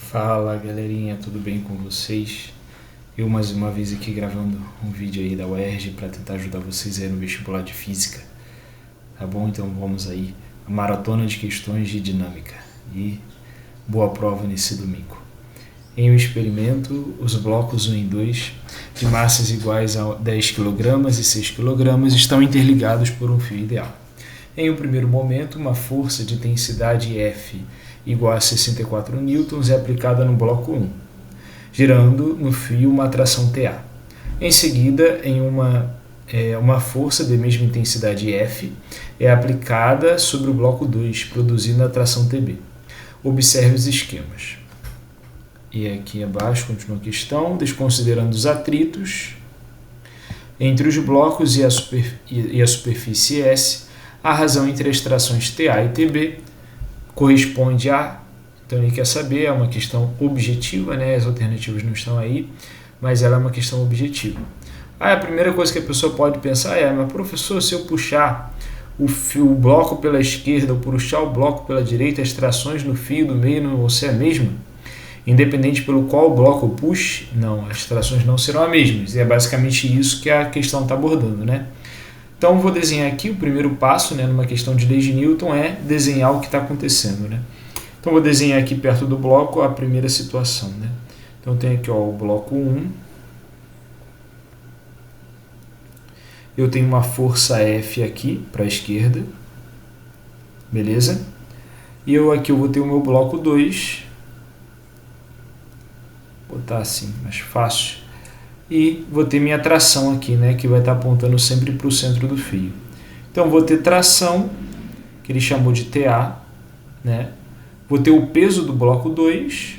Fala galerinha, tudo bem com vocês? Eu mais uma vez aqui gravando um vídeo aí da UERJ para tentar ajudar vocês aí no vestibular de Física. Tá bom? Então vamos aí, a maratona de questões de dinâmica e boa prova nesse domingo. Em um experimento, os blocos 1 e 2 de massas iguais a 10 kg e 6 kg estão interligados por um fio ideal. Em um primeiro momento, uma força de intensidade F igual a 64 newtons é aplicada no bloco 1, gerando no fio uma atração TA. Em seguida, uma força de mesma intensidade F é aplicada sobre o bloco 2, produzindo a atração TB. Observe os esquemas. E aqui abaixo continua a questão, desconsiderando os atritos entre os blocos e a superfície S, a razão entre as trações TA e TB corresponde a... Então ele quer saber, é uma questão objetiva, né? As alternativas não estão aí, mas ela é uma questão objetiva. Aí a primeira coisa que a pessoa pode pensar é, mas professor, se eu puxar o bloco pela esquerda ou puxar o bloco pela direita, as trações no fio do meio não vão ser a mesma? Independente pelo qual bloco eu puxe? Não, as trações não serão as mesmas. E é basicamente isso que a questão está abordando, né? Então, vou desenhar aqui o primeiro passo, né, numa questão de leis de Newton, é desenhar o que está acontecendo, né? Então, vou desenhar aqui perto do bloco a primeira situação, né? Então, tem aqui ó, o bloco 1. Eu tenho uma força F aqui para a esquerda, beleza? E aqui eu vou ter o meu bloco 2. Vou botar assim, mais fácil. E vou ter minha tração aqui, né, que vai estar apontando sempre para o centro do fio. Então, vou ter tração, que ele chamou de TA, né? Vou ter o peso do bloco 2,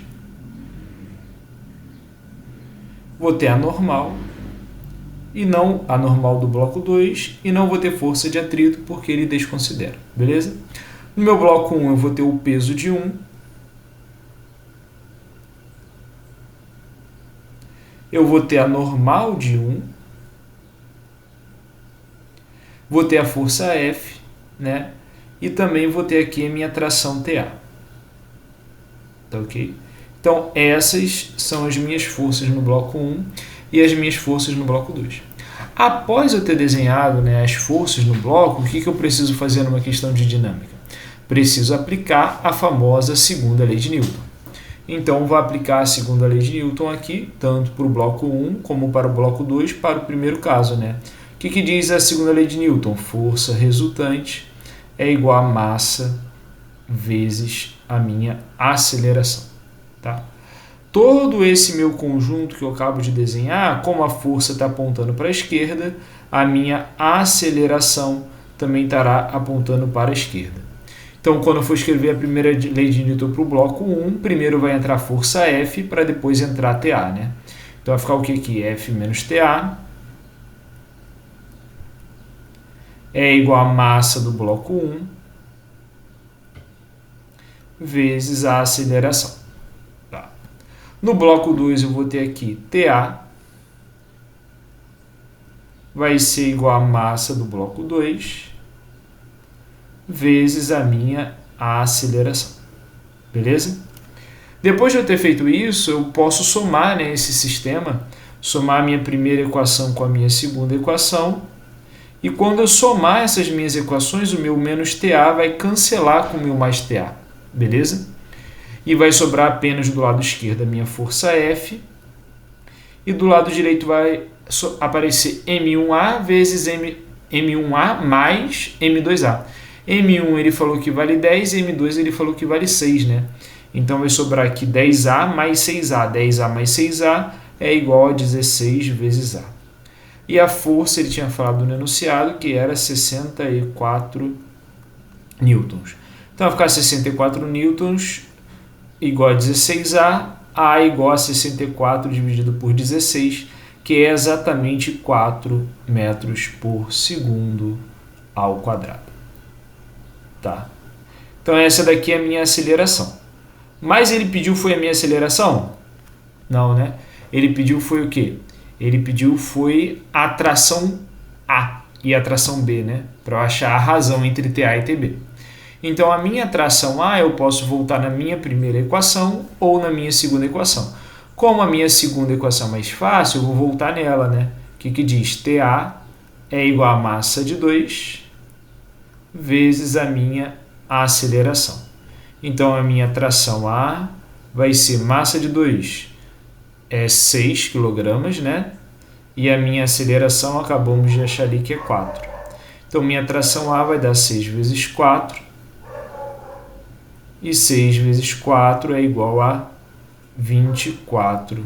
vou ter a normal, e não a normal do bloco 2, e não vou ter força de atrito, porque ele desconsidera, beleza? No meu bloco 1, eu vou ter o peso de 1, eu vou ter a normal de 1, vou ter a força F, né? E também vou ter aqui a minha tração TA. Tá ok? Então, essas são as minhas forças no bloco 1 e as minhas forças no bloco 2. Após eu ter desenhado, né, as forças no bloco, o que eu preciso fazer numa questão de dinâmica? Preciso aplicar a famosa segunda lei de Newton. Então, vou aplicar a segunda lei de Newton aqui, tanto para o bloco 1 como para o bloco 2, para o primeiro caso, né? O que diz a segunda lei de Newton? Força resultante é igual a massa vezes a minha aceleração. Tá? Todo esse meu conjunto que eu acabo de desenhar, como a força está apontando para a esquerda, a minha aceleração também estará apontando para a esquerda. Então, quando eu for escrever a primeira lei de Newton para o bloco 1, primeiro vai entrar a força F para depois entrar a TA, né? Então, vai ficar o que aqui? F menos TA é igual a massa do bloco 1 vezes a aceleração. Tá. No bloco 2, eu vou ter aqui TA vai ser igual a massa do bloco 2 vezes a minha aceleração. Beleza? Depois de eu ter feito isso, eu posso somar, né, esse sistema, somar a minha primeira equação com a minha segunda equação, e quando eu somar essas minhas equações, o meu menos TA vai cancelar com o meu mais TA. Beleza? E vai sobrar apenas do lado esquerdo a minha força F, e do lado direito vai aparecer M1A vezes M1A mais M2A. M1 ele falou que vale 10, M2 ele falou que vale 6, né? Então vai sobrar aqui 10A mais 6A. 10A mais 6A é igual a 16 vezes A. E a força ele tinha falado no enunciado que era 64 newtons. Então vai ficar 64 newtons igual a 16A, A igual a 64 dividido por 16, que é exatamente 4 metros por segundo ao quadrado. Tá? Então essa daqui é a minha aceleração. Mas ele pediu foi a minha aceleração? Não, né? Ele pediu foi o quê? Ele pediu foi a tração A e a tração B, né? Para eu achar a razão entre TA e TB. Então, a minha tração A, eu posso voltar na minha primeira equação ou na minha segunda equação. Como a minha segunda equação é mais fácil, eu vou voltar nela, né? O que diz? TA é igual a massa de 2 vezes a minha aceleração. Então, a minha tração A vai ser massa de 2 é 6 kg, né? E a minha aceleração, acabamos de achar ali que é 4. Então, minha tração A vai dar 6 vezes 4. E 6 vezes 4 é igual a 24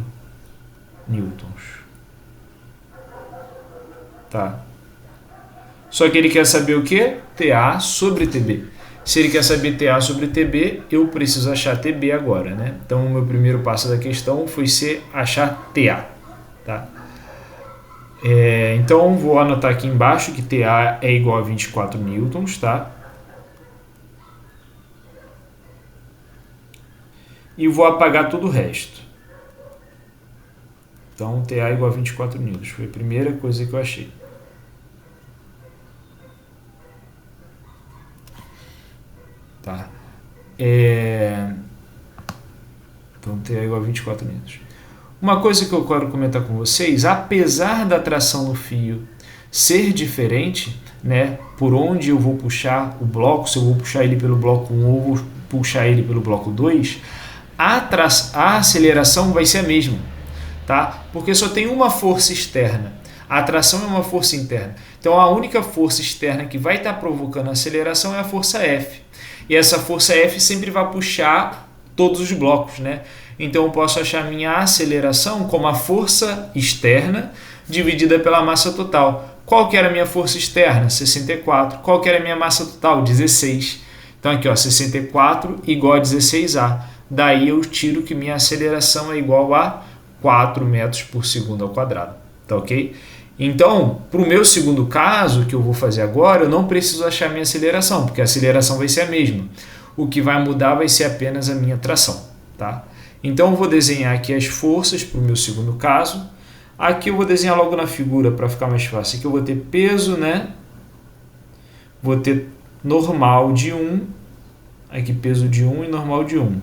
newtons. Tá? Só que ele quer saber o quê? TA sobre TB. Se ele quer saber TA sobre TB, eu preciso achar TB agora, né? Então, o meu primeiro passo da questão foi ser achar TA. Tá? Então, vou anotar aqui embaixo que TA é igual a 24 newtons, tá? E vou apagar todo o resto. Então, TA é igual a 24 newtons. Foi a primeira coisa que eu achei. Tá? Então, TA é igual a 24 newtons. Uma coisa que eu quero comentar com vocês, apesar da tração no fio ser diferente, né, por onde eu vou puxar o bloco, se eu vou puxar ele pelo bloco 1 ou vou puxar ele pelo bloco 2, a aceleração vai ser a mesma, tá? Porque só tem uma força externa. A atração é uma força interna. Então, a única força externa que vai estar provocando a aceleração é a força F. E essa força F sempre vai puxar todos os blocos, né? Então, eu posso achar minha aceleração como a força externa dividida pela massa total. Qual que era a minha força externa? 64. Qual que era a minha massa total? 16. Então, aqui, ó, 64 igual a 16A. Daí, eu tiro que minha aceleração é igual a 4 metros por segundo ao quadrado. Tá ok? Então, para o meu segundo caso, que eu vou fazer agora, eu não preciso achar minha aceleração, porque a aceleração vai ser a mesma. O que vai mudar vai ser apenas a minha tração. Tá? Então, eu vou desenhar aqui as forças para o meu segundo caso. Aqui eu vou desenhar logo na figura para ficar mais fácil. Aqui eu vou ter peso, né? Vou ter normal de 1. Aqui peso de 1 e normal de 1.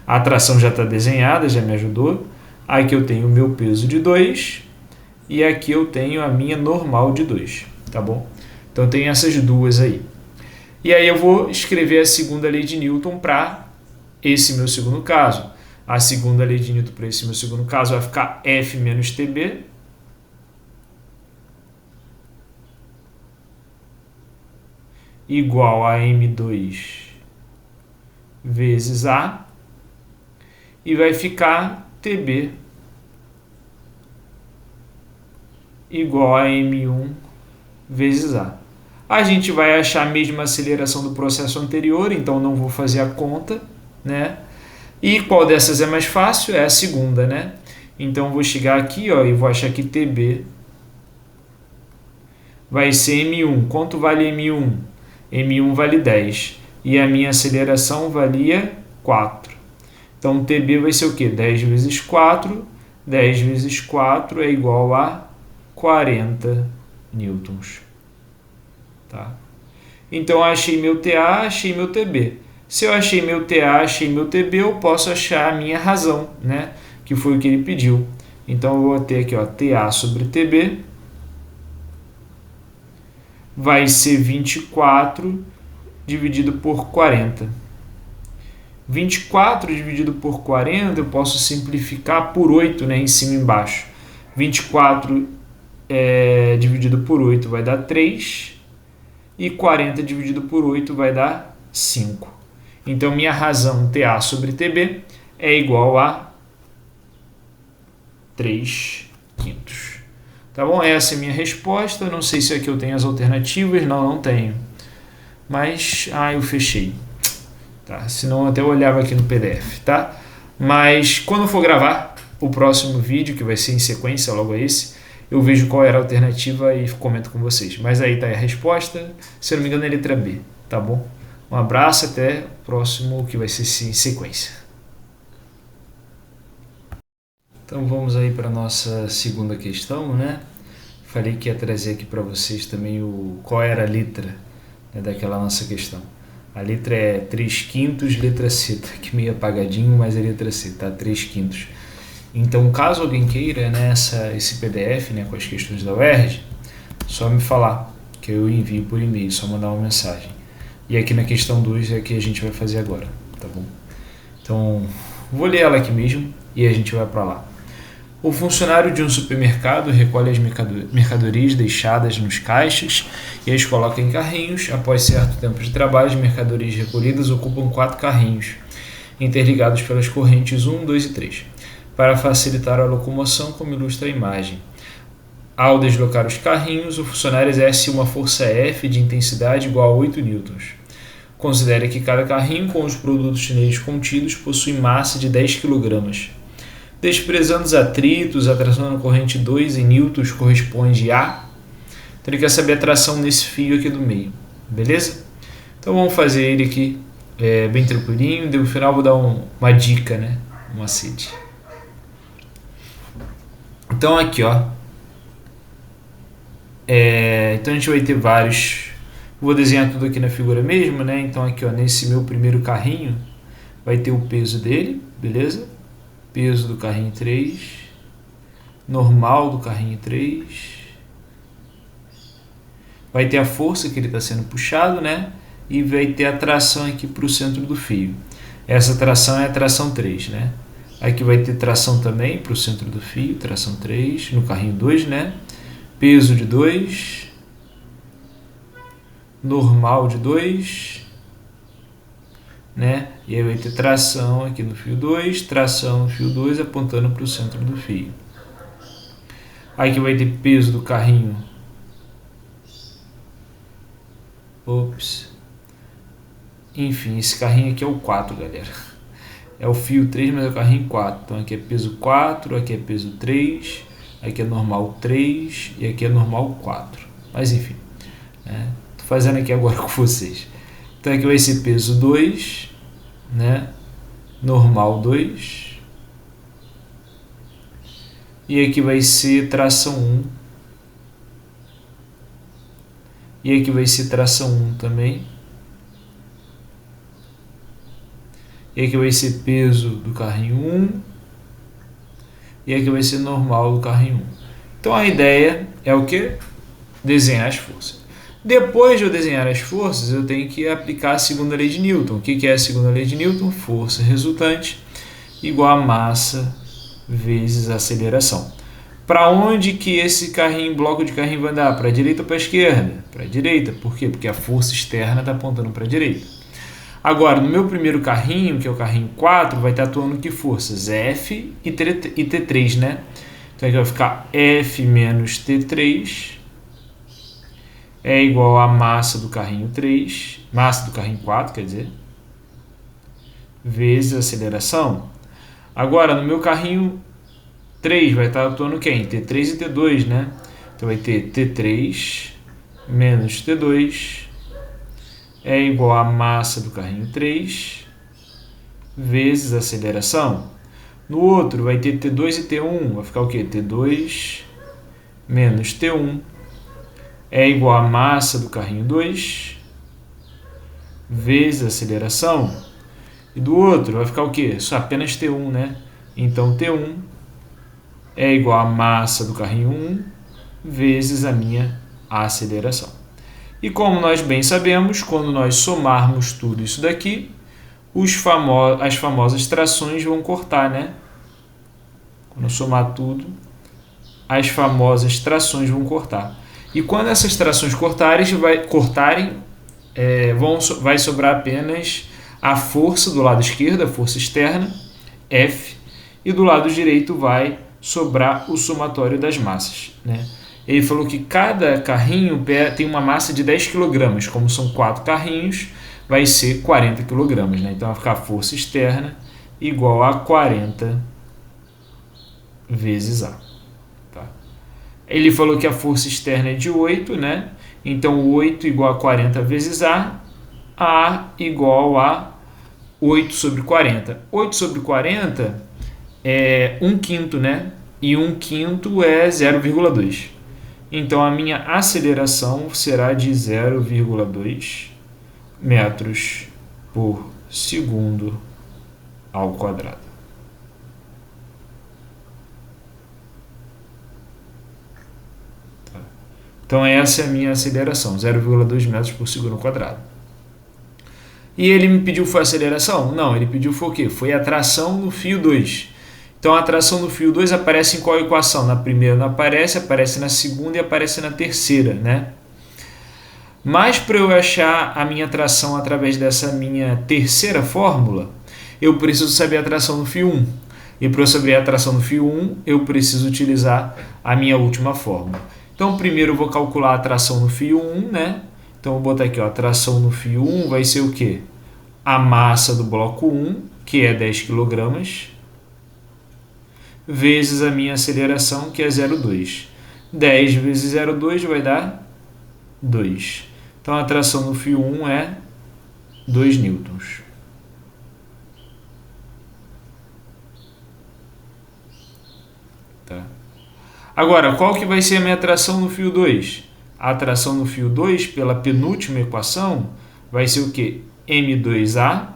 A tração já está desenhada, já me ajudou. Aqui eu tenho o meu peso de 2. E aqui eu tenho a minha normal de 2. Tá bom? Então, eu tenho essas duas aí. E aí eu vou escrever a segunda lei de Newton para esse meu segundo caso. A segunda lei de Newton para esse meu segundo caso vai ficar F menos TB igual a M2 vezes A e vai ficar TB igual a M1 vezes A. A gente vai achar a mesma aceleração do processo anterior, então não vou fazer a conta, né? E qual dessas é mais fácil? É a segunda, né? Então, vou chegar aqui, ó, e vou achar que TB vai ser M1. Quanto vale M1? M1 vale 10. E a minha aceleração valia 4. Então, TB vai ser o quê? 10 vezes 4. 10 vezes 4 é igual a 40 newtons. Tá? Então, achei meu TA, achei meu TB. Se eu achei meu TA, achei meu TB, eu posso achar a minha razão, né? Que foi o que ele pediu. Então, eu vou ter aqui, ó, TA sobre TB vai ser 24 dividido por 40. 24 dividido por 40, eu posso simplificar por 8, né? Em cima e embaixo. 24 dividido por 8 vai dar 3. E 40 dividido por 8 vai dar 5. Então, minha razão TA sobre TB é igual a 3/5. Tá bom? Essa é a minha resposta. Não sei se aqui eu tenho as alternativas. Não tenho. Mas, eu fechei. Tá? Senão até eu olhava aqui no PDF, tá? Mas, quando eu for gravar o próximo vídeo, que vai ser em sequência logo a esse, eu vejo qual era a alternativa e comento com vocês. Mas aí tá aí a resposta. Se eu não me engano, é a letra B. Tá bom? Um abraço, até o próximo, que vai ser em sequência. Então vamos aí para a nossa segunda questão, né? Falei que ia trazer aqui para vocês também qual era a letra, né, daquela nossa questão. A letra é 3/5, letra C. Tá aqui meio apagadinho, mas é letra C, tá? 3/5. Então, caso alguém queira, né, esse PDF, né, com as questões da UERJ, só me falar, que eu envio por e-mail, só mandar uma mensagem. E aqui na questão 2 é a que a gente vai fazer agora, tá bom? Então, vou ler ela aqui mesmo e a gente vai para lá. O funcionário de um supermercado recolhe as mercadorias deixadas nos caixas e as coloca em carrinhos. Após certo tempo de trabalho, as mercadorias recolhidas ocupam 4 carrinhos, interligados pelas correntes 1, 2 e 3, para facilitar a locomoção, como ilustra a imagem. Ao deslocar os carrinhos, o funcionário exerce uma força F de intensidade igual a 8 newtons. Considere que cada carrinho com os produtos neles contidos possui massa de 10 kg. Desprezando os atritos, a tração na corrente 2 em newtons corresponde a... Então ele quer saber a tração nesse fio aqui do meio, beleza? Então vamos fazer ele aqui bem tranquilinho, no final vou dar uma dica, né? Um macete. Então aqui, ó. Então a gente vai ter vários... Vou desenhar tudo aqui na figura mesmo, né? Então aqui, ó, nesse meu primeiro carrinho vai ter o peso dele, beleza? Peso do carrinho 3, normal do carrinho 3, vai ter a força que ele está sendo puxado, né? E vai ter a tração aqui para o centro do fio. Essa tração é a tração 3, né? Aqui vai ter tração também para o centro do fio, tração 3, no carrinho 2, né? Peso de 2, normal de 2, né? E aí vai ter tração aqui no fio 2, tração no fio 2 apontando para o centro do fio. Aqui vai ter peso do carrinho. Enfim, esse carrinho aqui é o 4, galera. É o fio 3, mas é o carrinho 4. Então aqui é peso 4, aqui é peso 3, aqui é normal 3 e aqui é normal 4. Mas enfim, né? Tô fazendo aqui agora com vocês. Então aqui vai ser peso 2, né? Normal 2. E aqui vai ser tração 1. E aqui vai ser tração 1 também. E aqui vai ser peso do carrinho 1. E aqui vai ser normal do carrinho 1. Então a ideia é o que? Desenhar as forças. Depois de eu desenhar as forças, eu tenho que aplicar a segunda lei de Newton. O que é a segunda lei de Newton? Força resultante igual a massa vezes a aceleração. Para onde que esse bloco de carrinho vai andar? Para a direita ou para a esquerda? Para a direita. Por quê? Porque a força externa está apontando para a direita. Agora, no meu primeiro carrinho, que é o carrinho 4, vai estar atuando que forças? F e T3, né? Então aqui vai ficar F menos T3 é igual a massa do carrinho 3, massa do carrinho 4, quer dizer, vezes a aceleração. Agora, no meu carrinho 3 vai estar atuando quem? T3 e T2, né? Então vai ter T3 menos T2 é igual a massa do carrinho 3 vezes a aceleração. No outro vai ter T2 e T1, vai ficar o quê? T2 menos T1 é igual a massa do carrinho 2 vezes a aceleração. E do outro vai ficar o quê? Só apenas T1, né? Então T1 é igual a massa do carrinho 1 vezes a minha aceleração. E como nós bem sabemos, quando nós somarmos tudo isso daqui, as famosas trações vão cortar, né? Quando eu somar tudo, as famosas trações vão cortar. E quando essas trações cortarem, vai sobrar apenas a força do lado esquerdo, a força externa, F, e do lado direito vai sobrar o somatório das massas, né? Ele falou que cada carrinho tem uma massa de 10 kg, como são 4 carrinhos, vai ser 40 kg, né? Então vai ficar a força externa igual a 40 vezes A. Tá? Ele falou que a força externa é de 8, né? Então 8 igual a 40 vezes A igual a 8 sobre 40. 8 sobre 40 é 1/5, né? E 1/5 é 0,2. Então a minha aceleração será de 0,2 metros por segundo ao quadrado. Tá. Então essa é a minha aceleração, 0,2 metros por segundo ao quadrado. E ele me pediu foi a aceleração? Não, ele pediu foi o quê? Foi a tração no fio 2. Então a tração no fio 2 aparece em qual equação? Na primeira não aparece, aparece na segunda e aparece na terceira, né? Mas para eu achar a minha tração através dessa minha terceira fórmula, eu preciso saber a tração no fio 1. E para eu saber a tração no fio 1, eu preciso utilizar a minha última fórmula. Então primeiro eu vou calcular a tração no fio 1, né? Então eu vou botar aqui, ó, a tração no fio 1 vai ser o quê? A massa do bloco 1, que é 10 kg, vezes a minha aceleração, que é 0,2. 10 vezes 0,2 vai dar 2. Então a tração no fio 1 é 2 newtons. Tá. Agora, qual que vai ser a minha tração no fio 2? A tração no fio 2, pela penúltima equação, vai ser o quê? M2A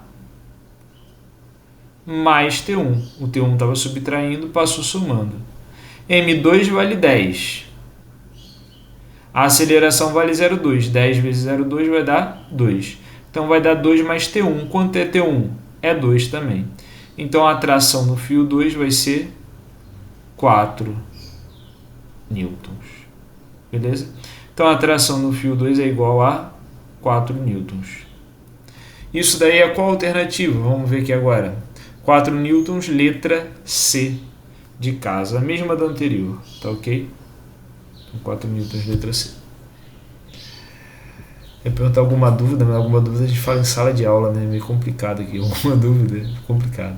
mais T1. O T1 estava subtraindo, passou somando. M2 vale 10. A aceleração vale 0,2. 10 vezes 0,2 vai dar 2. Então vai dar 2 mais T1. Quanto é T1? É 2 também. Então a tração no fio 2 vai ser 4 newtons. Beleza? Então a tração no fio 2 é igual a 4 newtons. Isso daí é qual alternativa? Vamos ver aqui agora. 4 newtons, letra C de casa. A mesma da anterior, tá ok? 4 newtons, letra C. Eu perguntar alguma dúvida, mas alguma dúvida a gente fala em sala de aula, né? Meio complicado aqui. Alguma dúvida? Complicado.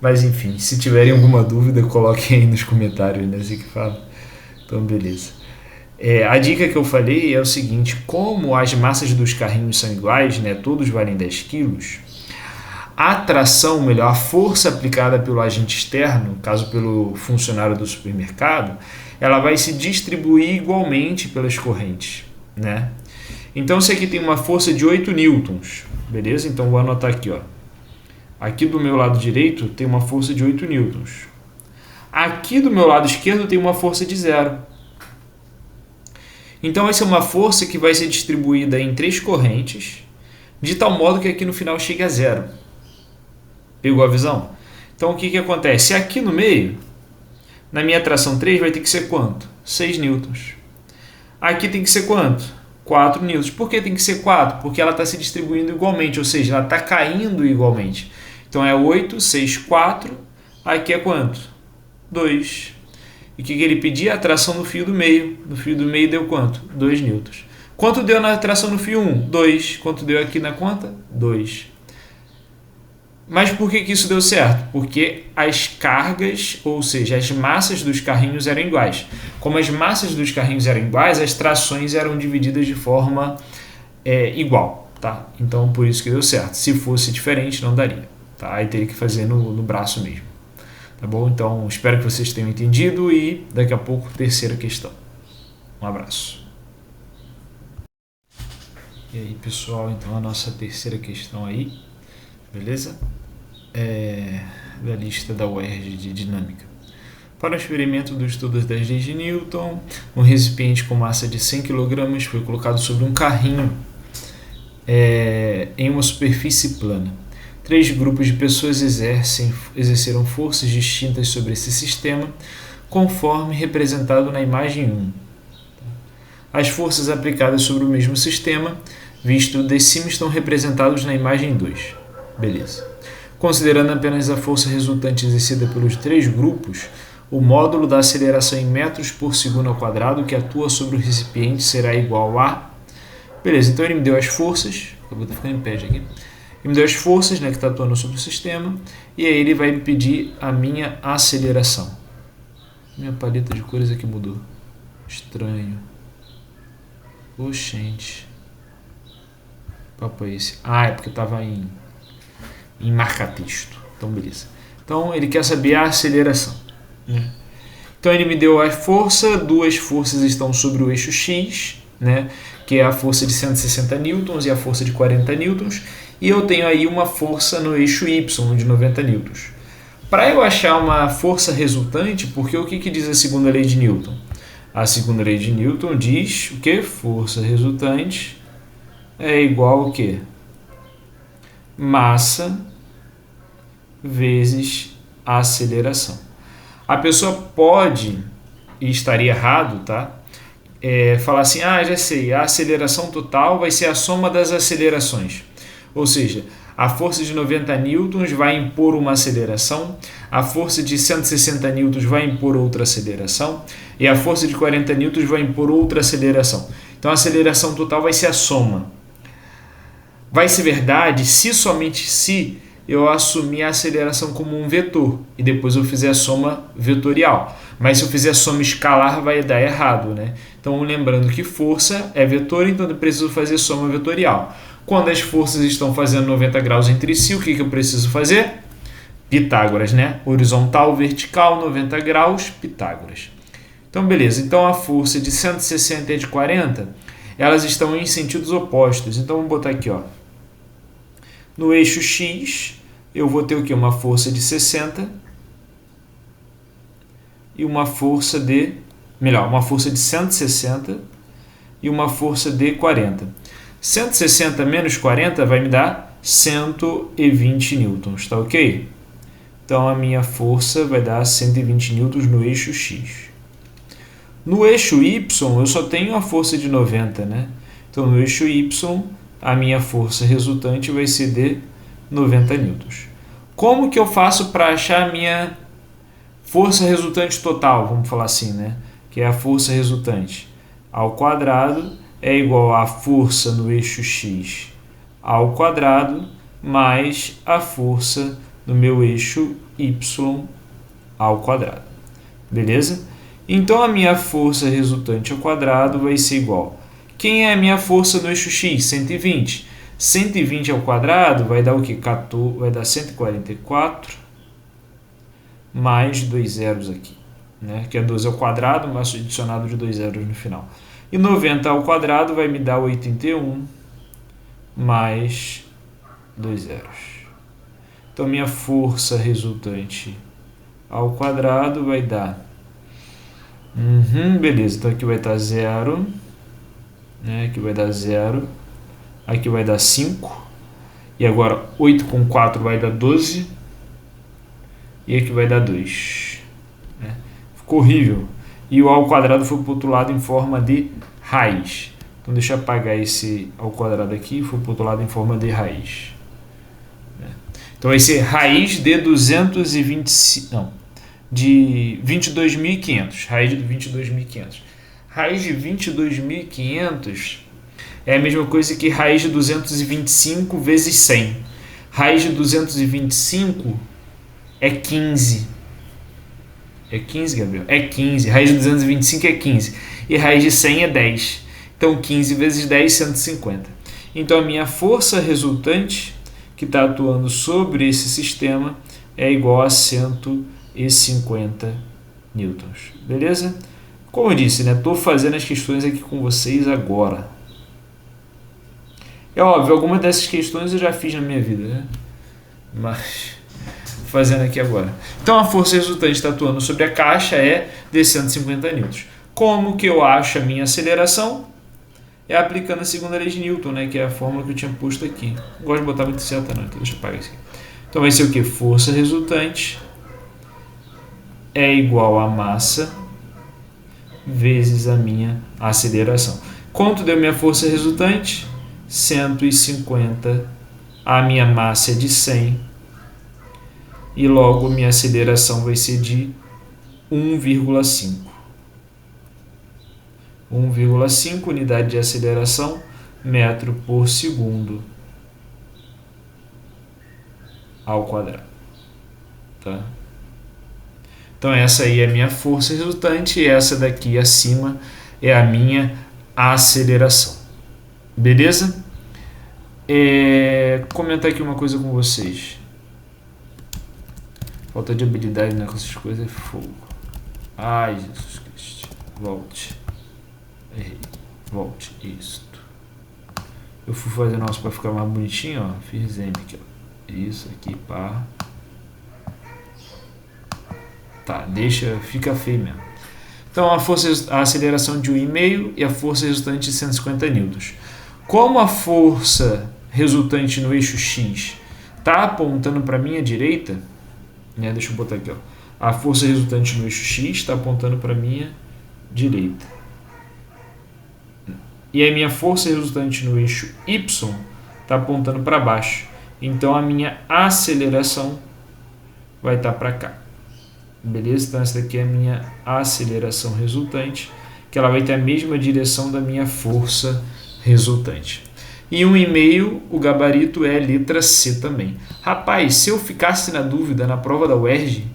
Mas enfim, se tiverem alguma dúvida, coloquem aí nos comentários, né? Assim que fala. Então, beleza. A dica que eu falei é o seguinte: como as massas dos carrinhos são iguais, né? Todos valem 10 quilos, a tração, melhor, a força aplicada pelo agente externo, no caso pelo funcionário do supermercado, ela vai se distribuir igualmente pelas correntes, né? Então, se aqui tem uma força de 8 newtons, beleza? Então, vou anotar aqui, ó. Aqui do meu lado direito tem uma força de 8 newtons. Aqui do meu lado esquerdo tem uma força de 0. Então, essa é uma força que vai ser distribuída em 3 correntes, de tal modo que aqui no final chegue a 0. Pegou a visão? Então, o que acontece? Aqui no meio, na minha tração 3, vai ter que ser quanto? 6 newtons. Aqui tem que ser quanto? 4 newtons. Por que tem que ser 4? Porque ela está se distribuindo igualmente, ou seja, ela está caindo igualmente. Então, é 8, 6, 4. Aqui é quanto? 2. E o que ele pedia? A tração no fio do meio. No fio do meio deu quanto? 2 newtons. Quanto deu na tração no fio 1? 2. Quanto deu aqui na conta? 2. Mas por que isso deu certo? Porque as cargas, ou seja, as massas dos carrinhos eram iguais. Como as massas dos carrinhos eram iguais, as trações eram divididas de forma igual. Tá? Então, por isso que deu certo. Se fosse diferente, não daria. Tá? Aí teria que fazer no braço mesmo. Tá bom? Então, espero que vocês tenham entendido e daqui a pouco, terceira questão. Um abraço. E aí, pessoal, então a nossa terceira questão aí, beleza? Da lista da UERJ de Dinâmica. Para o experimento do estudo das leis de Newton, um recipiente com massa de 100 kg foi colocado sobre um carrinho em uma superfície plana. 3 grupos de pessoas exerceram forças distintas sobre esse sistema, conforme representado na imagem 1. As forças aplicadas sobre o mesmo sistema, visto de cima, estão representadas na imagem 2. Beleza. Considerando apenas a força resultante exercida pelos 3 grupos, o módulo da aceleração em metros por segundo ao quadrado que atua sobre o recipiente será igual a... Beleza, então ele me deu as forças, eu vou ficar em pé aqui. Ele me deu as forças, né, que está atuando sobre o sistema, e aí ele vai me pedir a minha aceleração. Minha paleta de cores aqui mudou. Estranho. Oxente. Papo é esse? É porque estava em marca-texto. Então, beleza. Então, ele quer saber a aceleração, né? Então, ele me deu a força, 2 forças estão sobre o eixo X, né, que é a força de 160 newtons e a força de 40 newtons, e eu tenho aí uma força no eixo Y de 90 newtons. Para eu achar uma força resultante, porque o que diz a segunda lei de Newton? A segunda lei de Newton diz o que? Força resultante é igual ao quê? Massa vezes a aceleração. A pessoa pode, e estaria errado, tá? Falar assim, já sei, a aceleração total vai ser a soma das acelerações. Ou seja, a força de 90 newtons vai impor uma aceleração, a força de 160 newtons vai impor outra aceleração, e a força de 40 newtons vai impor outra aceleração. Então a aceleração total vai ser a soma. Vai ser verdade se somente se eu assumir a aceleração como um vetor e depois eu fizer a soma vetorial. Mas se eu fizer a soma escalar vai dar errado, né? Então lembrando que força é vetor, então eu preciso fazer soma vetorial. Quando as forças estão fazendo 90 graus entre si, o que eu preciso fazer? Pitágoras, né? Horizontal, vertical, 90 graus, Pitágoras. Então, beleza. Então, a força de 160 e de 40, elas estão em sentidos opostos. Então, vamos botar aqui, ó. No eixo X, eu vou ter o quê? Uma força de 60 e uma força de... uma força de 160 e uma força de 40. 160 menos 40 vai me dar 120 newtons, tá ok? Então, a minha força vai dar 120 newtons no eixo X. No eixo Y, eu só tenho a força de 90, né? Então, no eixo Y, a minha força resultante vai ser de 90 newtons. Como que eu faço para achar a minha força resultante total? Vamos falar assim, né? Que é a força resultante ao quadrado é igual à força no eixo X ao quadrado mais a força no meu eixo Y ao quadrado. Beleza? Então, a minha força resultante ao quadrado vai ser igual. Quem é a minha força no eixo X? 120. 120 ao quadrado vai dar o quê? Vai dar 144 mais 2 zeros aqui, né? Que é 12 ao quadrado, mais adicionado de 2 zeros no final. E 90 ao quadrado vai me dar 81 mais 2 zeros. Então, minha força resultante ao quadrado vai dar... beleza, então aqui vai estar 0, né? Aqui vai dar 0, aqui vai dar 5, e agora 8 com 4 vai dar 12, e aqui vai dar 2. Né? Ficou horrível. E o ao quadrado foi para o outro lado em forma de raiz. Então, deixa eu apagar esse ao quadrado aqui e foi para o outro lado em forma de raiz. Então, vai ser raiz de 225... Não, de 22.500. Raiz de 22.500. Raiz de 22.500 é a mesma coisa que raiz de 225 vezes 100. Raiz de 225 é 15. É 15, Gabriel? É 15. Raiz de 225 é 15. E raiz de 100 é 10. Então, 15 vezes 10, 150. Então, a minha força resultante, que está atuando sobre esse sistema, é igual a 150 newtons. Beleza? Como eu disse, né? Estou fazendo as questões aqui com vocês agora. É óbvio, algumas dessas questões eu já fiz na minha vida, né? Mas... fazendo aqui agora. Então, a força resultante está atuando sobre a caixa é de 150 newtons. Como que eu acho a minha aceleração? É aplicando a segunda lei de Newton, né? Que é a fórmula que eu tinha posto aqui. Não gosto de botar muito certa não, então deixa eu apagar isso aqui. Então, vai ser o que? Força resultante é igual a massa vezes a minha aceleração. Quanto deu minha força resultante? 150. A minha massa é de 100. E logo minha aceleração vai ser de 1,5. 1,5 unidade de aceleração, metro por segundo ao quadrado. Tá? Então, essa aí é a minha força resultante e essa daqui acima é a minha aceleração. Beleza? Comentar aqui uma coisa com vocês. Falta de habilidade, né, com essas coisas é fogo. Ai, Jesus Cristo. Volte. Errei. Volte. Isto. Eu fui fazer nosso para ficar mais bonitinho, ó. Fiz exemplo aqui, ó. Isso aqui, pá. Tá, fica feio mesmo. Então a aceleração de 1,5 e a força resultante de 150 newtons. Como a força resultante no eixo X está apontando para a minha direita, né? Deixa eu botar aqui, ó. A força resultante no eixo X está apontando para a minha direita. E a minha força resultante no eixo Y está apontando para baixo. Então a minha aceleração vai estar para cá. Beleza? Então essa daqui é a minha aceleração resultante, que ela vai ter a mesma direção da minha força resultante. E 1,5, o gabarito é a letra C também. Rapaz, se eu ficasse na dúvida na prova da UERJ,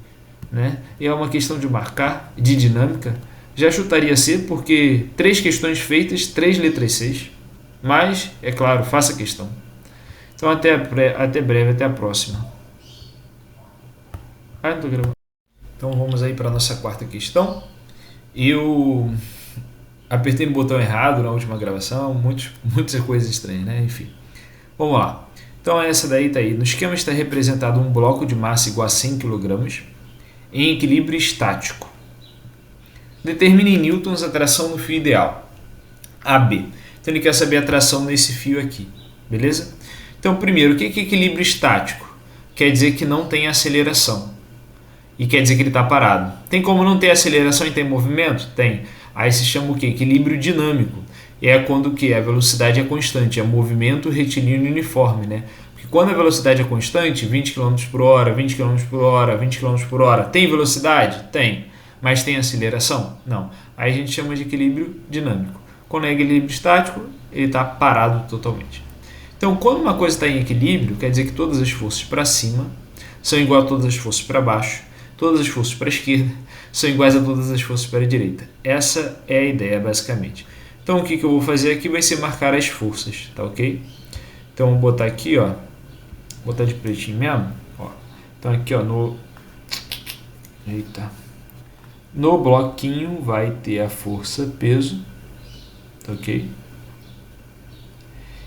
né, e é uma questão de marcar, de dinâmica, já chutaria C, porque 3 questões feitas, 3 letras C. Mas, é claro, faça a questão. Então até breve, até a próxima. Não tô gravando. Então vamos aí para a nossa quarta questão. Eu apertei no botão errado na última gravação, muitas coisas estranhas, né? Enfim, vamos lá. Então essa daí está aí. No esquema está representado um bloco de massa igual a 100 kg em equilíbrio estático. Determine em newtons a tração no fio ideal, AB. Então ele quer saber a tração nesse fio aqui, beleza? Então primeiro, o que é equilíbrio estático? Quer dizer que não tem aceleração. E quer dizer que ele está parado. Tem como não ter aceleração e ter movimento? Tem. Aí se chama o quê? Equilíbrio dinâmico. E é quando o quê? A velocidade é constante, é movimento retilíneo uniforme, né? Porque quando a velocidade é constante, 20 km por hora, 20 km por hora, 20 km por hora, tem velocidade? Tem. Mas tem aceleração? Não. Aí a gente chama de equilíbrio dinâmico. Quando é equilíbrio estático, ele está parado totalmente. Então, quando uma coisa está em equilíbrio, quer dizer que todas as forças para cima são iguais a todas as forças para baixo, todas as forças para a esquerda são iguais a todas as forças para a direita. Essa é a ideia, basicamente. Então, o que eu vou fazer aqui vai ser marcar as forças, tá ok? Então, vou botar aqui, ó, vou botar de pretinho mesmo, ó. Então, aqui, ó, no bloquinho vai ter a força peso, tá ok?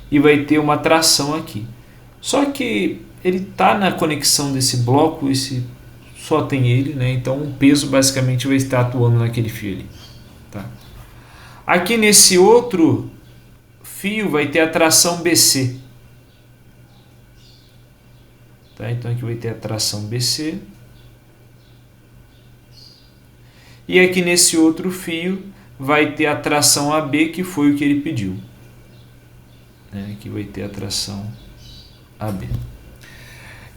E vai ter uma tração aqui. Só que ele tá na conexão desse bloco, só tem ele, né? Então o peso basicamente vai estar atuando naquele fio ali, tá? Aqui nesse outro fio vai ter a tração BC, tá? Então aqui vai ter a tração BC. E aqui nesse outro fio vai ter a tração AB, que foi o que ele pediu, né? Aqui vai ter a tração AB.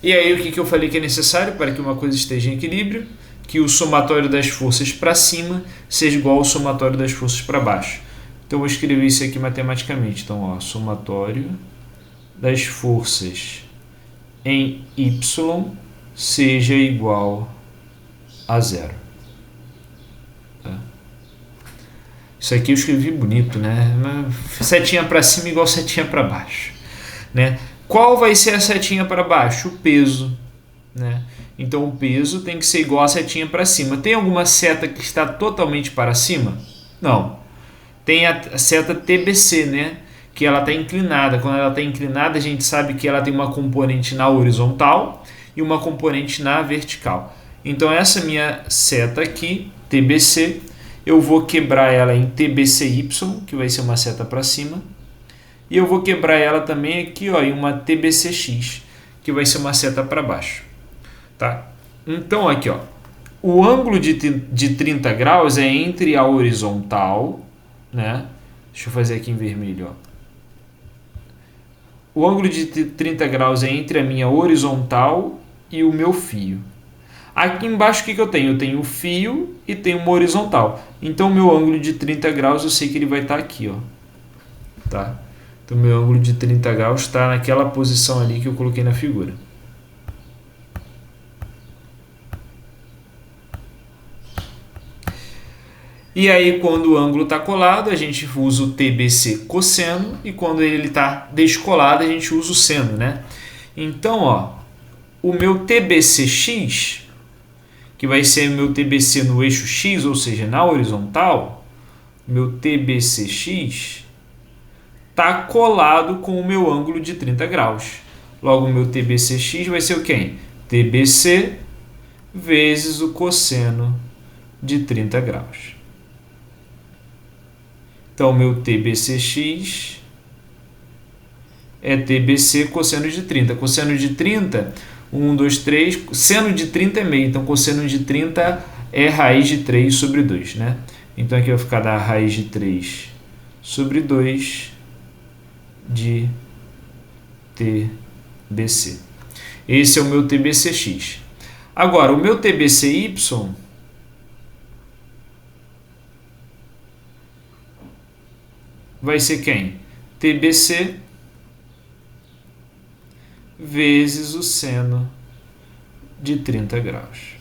E aí o que eu falei que é necessário para que uma coisa esteja em equilíbrio? Que o somatório das forças para cima seja igual ao somatório das forças para baixo. Então eu vou escrever isso aqui matematicamente. Então, ó, somatório das forças em Y seja igual a 0. Tá? Isso aqui eu escrevi bonito, né? Setinha para cima igual setinha para baixo, né? Qual vai ser a setinha para baixo? O peso, né? Então o peso tem que ser igual a setinha para cima. Tem alguma seta que está totalmente para cima? Não. Tem a seta TBC, né? Que ela está inclinada. Quando ela está inclinada, a gente sabe que ela tem uma componente na horizontal e uma componente na vertical. Então essa minha seta aqui, TBC, eu vou quebrar ela em TBCY, que vai ser uma seta para cima. E eu vou quebrar ela também aqui, ó, em uma TBCX, que vai ser uma seta para baixo, tá? Então aqui, ó, o ângulo de 30 graus é entre a horizontal, né? Deixa eu fazer aqui em vermelho, ó. O ângulo de 30 graus é entre a minha horizontal e o meu fio. Aqui embaixo o que eu tenho? Eu tenho o fio e tenho uma horizontal. Então o meu ângulo de 30 graus eu sei que ele vai estar aqui, ó, tá? Então, o meu ângulo de 30 graus está naquela posição ali que eu coloquei na figura. E aí, quando o ângulo está colado, a gente usa o TBC cosseno, e quando ele está descolado, a gente usa o seno, né? Então, ó, o meu TBCX, que vai ser o meu TBC no eixo X, ou seja, na horizontal, meu TBCX está colado com o meu ângulo de 30 graus. Logo, o meu TBCX vai ser o quê? TBC vezes o cosseno de 30 graus. Então, o meu TBCX é TBC cosseno de 30. Cosseno de 30, 1, 2, 3, seno de 30 é meio, então cosseno de 30 é raiz de 3 sobre 2, né? Então aqui vai ficar da raiz de 3 sobre 2 de TBC. Esse é o meu TBCX. Agora, o meu TBCY vai ser quem? TBC vezes o seno de 30 graus.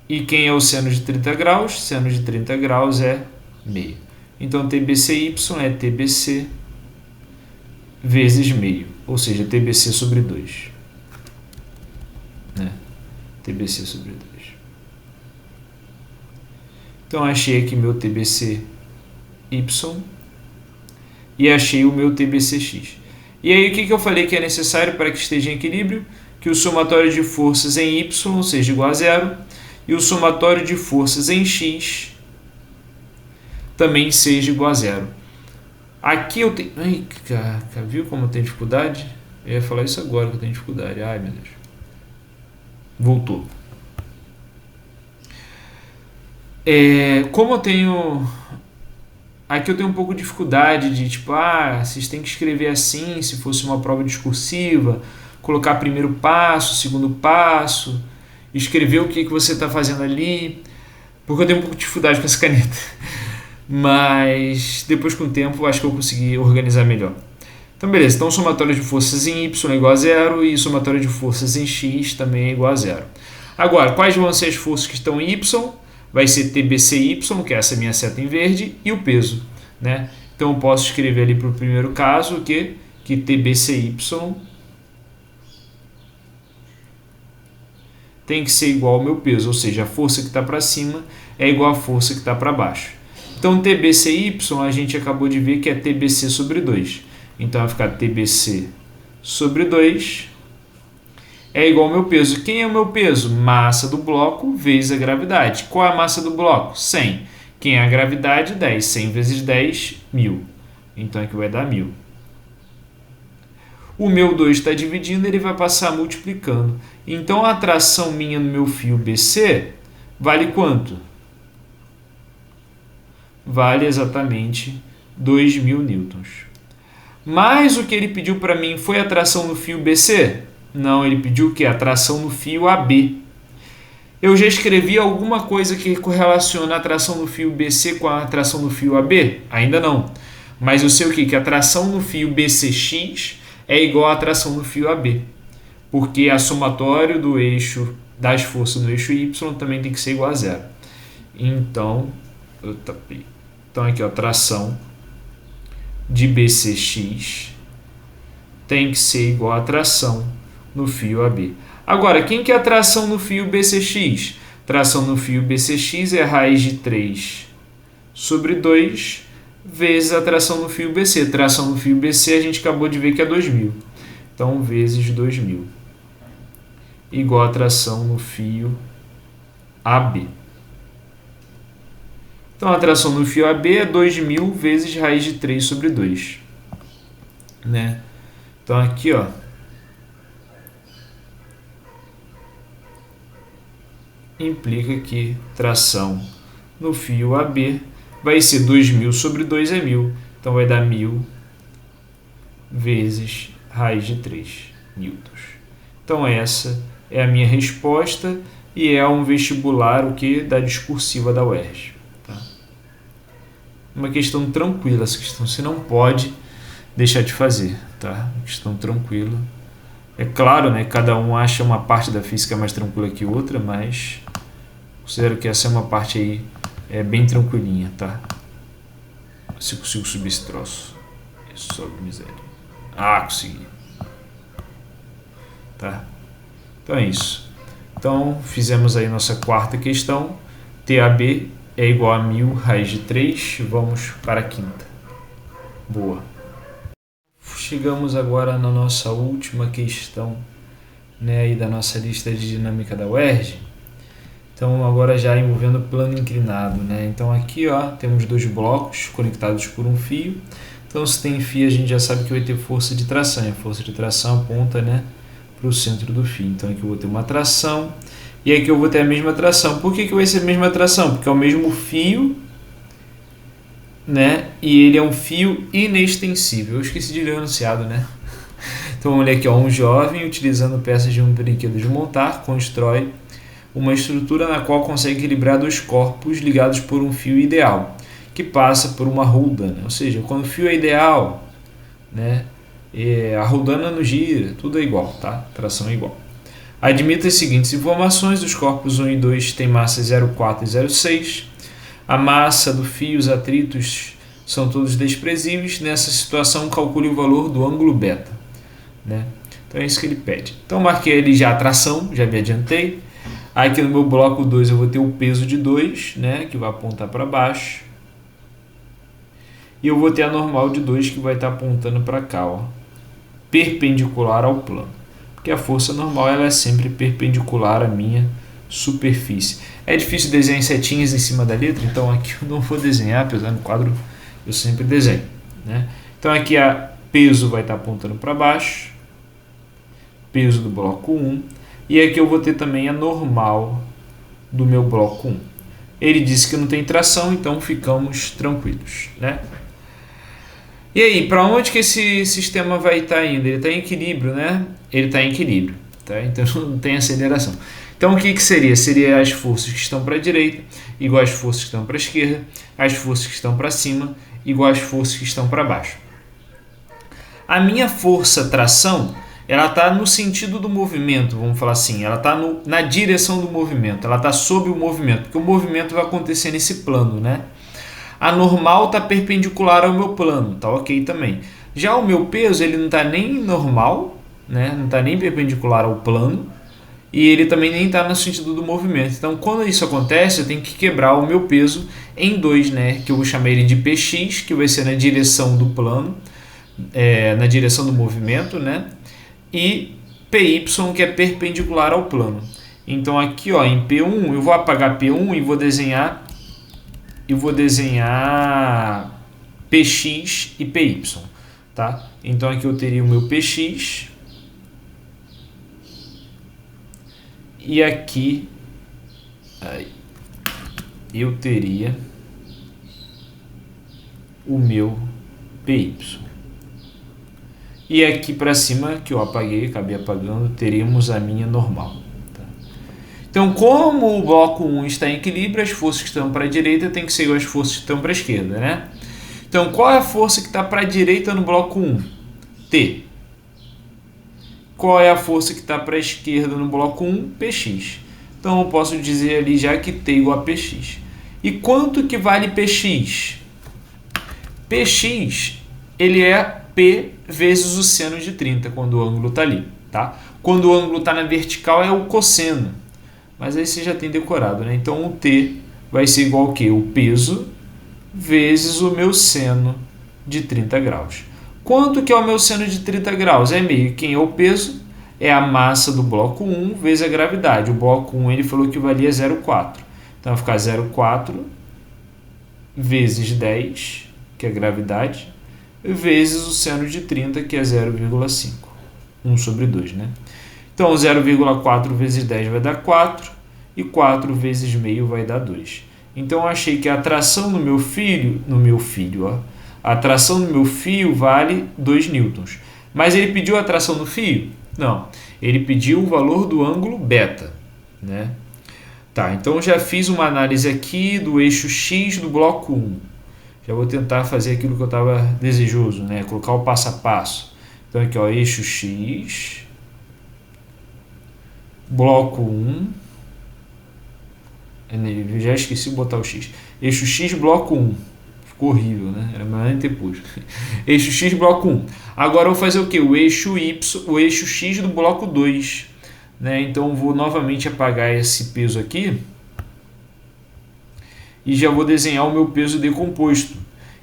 E quem é o seno de 30 graus? Seno de 30 graus é meio. Então, TBCY é TBC vezes meio, ou seja, TBC sobre 2. Né? TBC sobre 2. Então, achei aqui meu TBCY e achei o meu TBCX. E aí, o que eu falei que é necessário para que esteja em equilíbrio? Que o somatório de forças em Y seja igual a zero e o somatório de forças em X também seja igual a zero. Aqui eu tenho... Ai, cara, viu como eu tenho dificuldade? Eu ia falar isso agora que eu tenho dificuldade. Ai, meu Deus. Voltou. Como eu tenho... Aqui eu tenho um pouco de dificuldade de, tipo, vocês têm que escrever assim, se fosse uma prova discursiva, colocar primeiro passo, segundo passo, escrever o que você está fazendo ali, porque eu tenho um pouco de dificuldade com essa caneta. Mas depois, com o tempo, acho que eu consegui organizar melhor. Então, beleza. Então, o somatório de forças em Y é igual a zero e o somatório de forças em X também é igual a zero. Agora, quais vão ser as forças que estão em Y? Vai ser TBCY, que é essa minha seta em verde, e o peso. Né? Então, eu posso escrever ali para o primeiro caso que TBCY tem que ser igual ao meu peso, ou seja, a força que está para cima é igual à força que está para baixo. Então, TBCY a gente acabou de ver que é TBC sobre 2. Então, vai ficar TBC sobre 2 é igual ao meu peso. Quem é o meu peso? Massa do bloco vezes a gravidade. Qual é a massa do bloco? 100. Quem é a gravidade? 10. 100 vezes 10, 1000. Então, aqui vai dar 1000. O meu 2 está dividindo, ele vai passar multiplicando. Então, a atração minha no meu fio BC vale quanto? Vale exatamente 2.000 newtons. Mas o que ele pediu para mim foi a tração no fio BC? Não, ele pediu o quê? A tração no fio AB. Eu já escrevi alguma coisa que correlaciona a tração no fio BC com a tração no fio AB? Ainda não. Mas eu sei o quê? Que a tração no fio BCX é igual à tração no fio AB. Porque a somatório do eixo das forças no eixo Y também tem que ser igual a zero. Então, eu tapei. Então, aqui, ó, tração de BCX tem que ser igual à tração no fio AB. Agora, quem que é a tração no fio BCX? Tração no fio BCX é a raiz de 3 sobre 2 vezes a tração no fio BC. Tração no fio BC a gente acabou de ver que é 2.000. Então, vezes 2.000 igual a tração no fio AB. Então, a tração no fio AB é 2.000 vezes raiz de 3 sobre 2. Né? Então, aqui, ó, implica que tração no fio AB vai ser 2.000 sobre 2 é 1.000. Então, vai dar 1.000 vezes raiz de 3 newtons. Então, essa é a minha resposta e é um vestibular o que da discursiva da UERJ. Tá? Uma questão tranquila, essa questão você não pode deixar de fazer. Tá? Uma questão tranquila. É claro, né, cada um acha uma parte da física mais tranquila que outra, mas considero que essa é uma parte aí bem tranquilinha, tá? Se consigo subir esse troço. Isso, sobe, miséria. Consegui. Tá? Então é isso. Então, fizemos aí nossa quarta questão. TAB é igual a 1.000 raiz de 3. Vamos para a quinta. Boa. Chegamos agora na nossa última questão, né, aí da nossa lista de dinâmica da UERJ. Então agora já envolvendo plano inclinado, né? Então aqui, ó, temos dois blocos conectados por um fio. Então se tem fio, a gente já sabe que vai ter força de tração. E a força de tração aponta, né, para o centro do fio. Então aqui eu vou ter uma tração e aqui eu vou ter a mesma tração. Por que vai ser a mesma tração? Porque é o mesmo fio, né? E ele é um fio inextensível. Eu esqueci de ler o enunciado, né? Então olha aqui, ó, um jovem utilizando peças de um brinquedo de montar constrói uma estrutura na qual consegue equilibrar dois corpos ligados por um fio ideal, que passa por uma roldana. Ou seja, quando o fio é ideal, né, a roldana não gira, tudo é igual, tá? Tração é igual. Admita as seguintes informações: os corpos 1 e 2 têm massa 0,4 e 0,6. A massa do fio e os atritos são todos desprezíveis. Nessa situação, calcule o valor do ângulo beta, né? Então é isso que ele pede. Então marquei ali já a tração, já me adiantei. Aqui no meu bloco 2 eu vou ter o peso de 2, né, que vai apontar para baixo. E eu vou ter a normal de 2 que vai estar apontando para cá, ó, perpendicular ao plano. Porque a força normal ela é sempre perpendicular à minha superfície. É difícil desenhar em setinhas em cima da letra, então aqui eu não vou desenhar, apesar no quadro eu sempre desenho, né? Então aqui a peso vai estar apontando para baixo, peso do bloco 1. E aqui eu vou ter também a normal do meu bloco 1. Ele disse que não tem tração, então ficamos tranquilos, né? E aí, para onde que esse sistema vai estar indo? Ele está em equilíbrio, né? Ele está em equilíbrio, tá? Então não tem aceleração. Então o que seria? Seria as forças que estão para a direita igual às forças que estão para a esquerda, as forças que estão para cima igual às forças que estão para baixo. A minha força tração, ela está no sentido do movimento, vamos falar assim, ela está na direção do movimento, ela está sob o movimento, porque o movimento vai acontecer nesse plano, né? A normal está perpendicular ao meu plano, tá ok também. Já o meu peso, ele não está nem normal, né? Não está nem perpendicular ao plano, e ele também nem está no sentido do movimento. Então, quando isso acontece, eu tenho que quebrar o meu peso em dois, né? Que eu vou chamar ele de Px, que vai ser na direção do plano, na direção do movimento, né? E Py, que é perpendicular ao plano. Então aqui, ó, em P1 eu vou apagar P1 e vou desenhar Px e Py, tá? Então aqui eu teria o meu Px e aqui eu teria o meu Py. E aqui para cima, que eu acabei apagando, teríamos a minha normal. Tá? Então, como o bloco 1 está em equilíbrio, as forças que estão para a direita têm que ser igual às forças que estão para a esquerda, né? Então, qual é a força que está para a direita no bloco 1? T. Qual é a força que está para a esquerda no bloco 1? Px. Então, eu posso dizer ali já que T igual a Px. E quanto que vale Px? Px, ele é P vezes o seno de 30, quando o ângulo está ali, tá? Quando o ângulo está na vertical é o cosseno, mas aí você já tem decorado, né? Então o T vai ser igual ao quê? O peso vezes o meu seno de 30 graus. Quanto que é o meu seno de 30 graus? É meio. Quem é o peso? É a massa do bloco 1 vezes a gravidade. O bloco 1 ele falou que valia 0,4. Então vai ficar 0,4 vezes 10, que é a gravidade, vezes o seno de 30, que é 0,5. 1 sobre 2, né? Então, 0,4 vezes 10 vai dar 4, e 4 vezes meio vai dar 2. Então, eu achei que a tração no meu fio, ó, a tração no meu fio vale 2 newtons. Mas ele pediu a tração no fio? Não. Ele pediu o valor do ângulo beta, né? Tá, então eu já fiz uma análise aqui do eixo X do bloco 1. Já vou tentar fazer aquilo que eu estava desejoso, né? Colocar o passo a passo. Então aqui, ó, eixo X, bloco 1. Eu já esqueci de botar o X. Eixo X, bloco 1. Ficou horrível, né? Era melhor nem ter pus. Eixo X, bloco 1. Agora eu vou fazer o quê? O eixo Y, o eixo X do bloco 2. Né? Então eu vou novamente apagar esse peso aqui. E já vou desenhar o meu peso decomposto.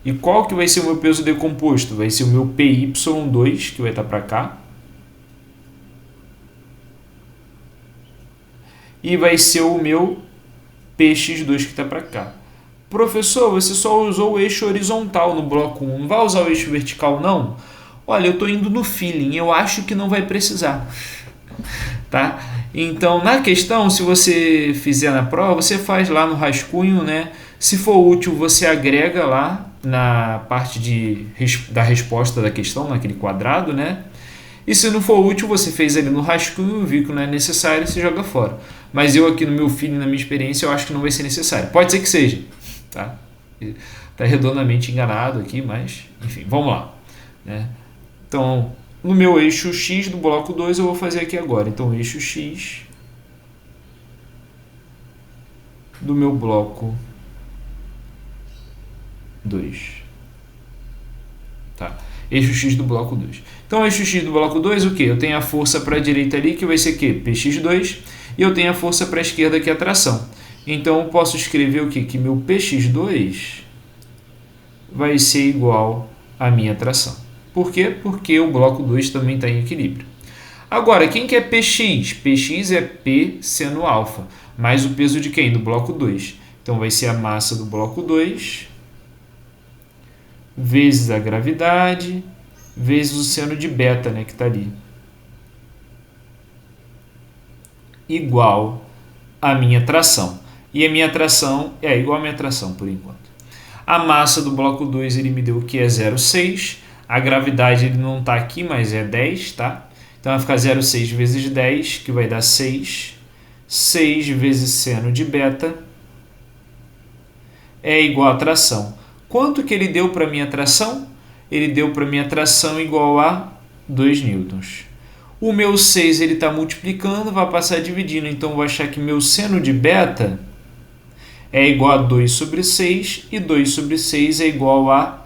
E qual que vai ser o meu peso decomposto? Vai ser o meu PY2, que vai estar para cá. E vai ser o meu PX2, que está para cá. Professor, você só usou o eixo horizontal no bloco 1, não vai usar o eixo vertical não? Olha, eu estou indo no feeling, eu acho que não vai precisar. Tá? Então, na questão, se você fizer na prova, você faz lá no rascunho, né? Se for útil, você agrega lá na parte da resposta da questão, naquele quadrado, né? E se não for útil, você fez ali no rascunho, viu que não é necessário, você joga fora. Mas eu aqui no meu feeling, na minha experiência, eu acho que não vai ser necessário. Pode ser que seja, tá? Tá redondamente enganado aqui, mas enfim, vamos lá, né? Então, no meu eixo X do bloco 2, eu vou fazer aqui agora. Então, eixo X do meu bloco 2. Tá? Eixo X do bloco 2. Então, eixo X do bloco 2, o que? Eu tenho a força para a direita ali, que vai ser o quê? Px2. E eu tenho a força para a esquerda, que é a tração. Então, eu posso escrever o quê? Que meu Px2 vai ser igual à minha tração. Por quê? Porque o bloco 2 também está em equilíbrio. Agora, quem que é Px? Px é P seno alfa, mais o peso de quem? Do bloco 2. Então, vai ser a massa do bloco 2, vezes a gravidade, vezes o seno de beta, né, que está ali. Igual a minha tração. E a minha tração é igual a minha tração, por enquanto. A massa do bloco 2, ele me deu o que é 0,6. A gravidade ele não está aqui, mas é 10, tá? Então vai ficar 0,6 vezes 10, que vai dar 6. 6 vezes seno de beta é igual a tração. Quanto que ele deu para a minha tração? Ele deu para a minha tração igual a 2 newtons. O meu 6 ele está multiplicando, vai passar dividindo. Então eu vou achar que meu seno de beta é igual a 2 sobre 6 e 2 sobre 6 é igual a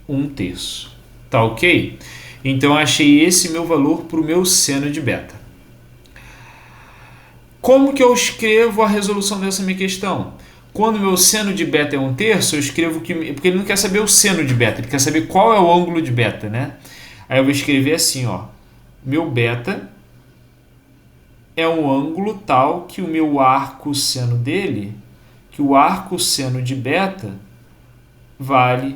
1/3. Tá ok? Então eu achei esse meu valor para o meu seno de beta. Como que eu escrevo a resolução dessa minha questão? Quando o meu seno de beta é 1/3, eu escrevo que... Porque ele não quer saber o seno de beta, ele quer saber qual é o ângulo de beta, né? Aí eu vou escrever assim, ó. Meu beta é um ângulo tal que o meu arco seno dele, que o arco seno de beta vale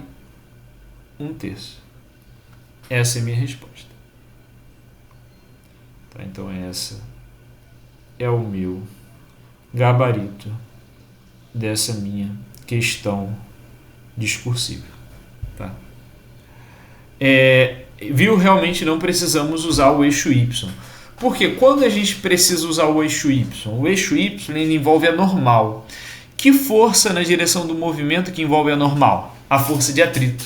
1/3. Essa é a minha resposta. Tá, então essa é o meu gabarito dessa minha questão discursiva. Tá? Viu? Realmente não precisamos usar o eixo Y. Porque quando a gente precisa usar o eixo Y ele envolve a normal. Que força na direção do movimento que envolve a normal? A força de atrito.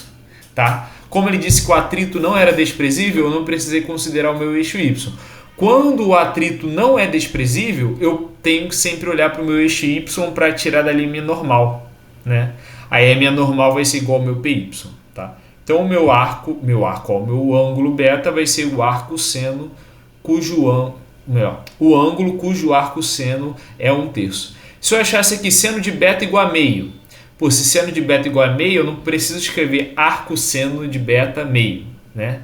Tá? Como ele disse que o atrito não era desprezível, eu não precisei considerar o meu eixo Y. Quando o atrito não é desprezível, eu tenho que sempre olhar para o meu eixo Y para tirar dali minha normal, né? Aí a minha normal vai ser igual ao meu PY, tá? Então o meu ângulo beta vai ser o arco seno o ângulo cujo arco seno é 1/3. Se eu achasse aqui seno de beta igual a meio, se seno de beta igual a meio, eu não preciso escrever arco seno de beta meio, né?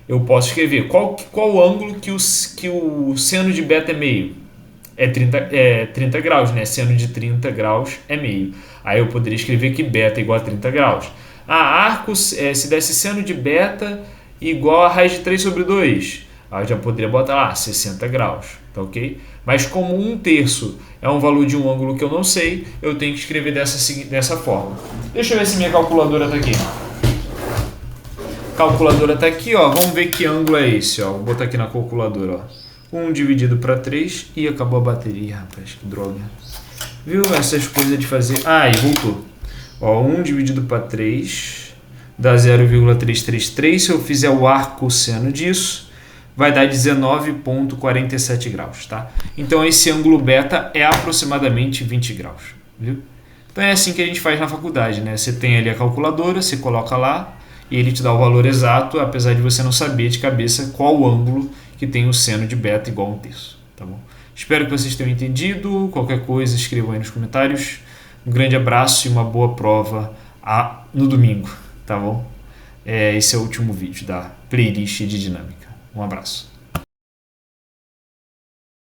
Eu posso escrever qual ângulo que o seno de beta é meio. É 30 graus, né? Seno de 30 graus é meio. Aí eu poderia escrever que beta é igual a 30 graus. Se desse seno de beta igual a raiz de 3 sobre 2. Aí eu já poderia botar lá 60 graus, tá ok? Mas como 1/3 é um valor de um ângulo que eu não sei, eu tenho que escrever dessa forma. Deixa eu ver se minha calculadora está aqui. Calculadora está aqui, ó. Vamos ver que ângulo é esse, ó. Vou botar aqui na calculadora, ó. 1 dividido para 3 e acabou a bateria, rapaz, que droga. Viu essas coisas de fazer? E voltou. Ó, 1 dividido para 3 dá 0,333. Se eu fizer o arco seno disso, vai dar 19,47 graus, tá? Então esse ângulo beta é aproximadamente 20 graus, viu? Então é assim que a gente faz na faculdade, né? Você tem ali a calculadora, você coloca lá e ele te dá o valor exato, apesar de você não saber de cabeça qual o ângulo que tem o seno de beta igual a 1/3, tá bom? Espero que vocês tenham entendido. Qualquer coisa, escrevam aí nos comentários. Um grande abraço e uma boa prova no domingo. tá bom? Esse é o último vídeo da playlist de dinâmica. Um abraço.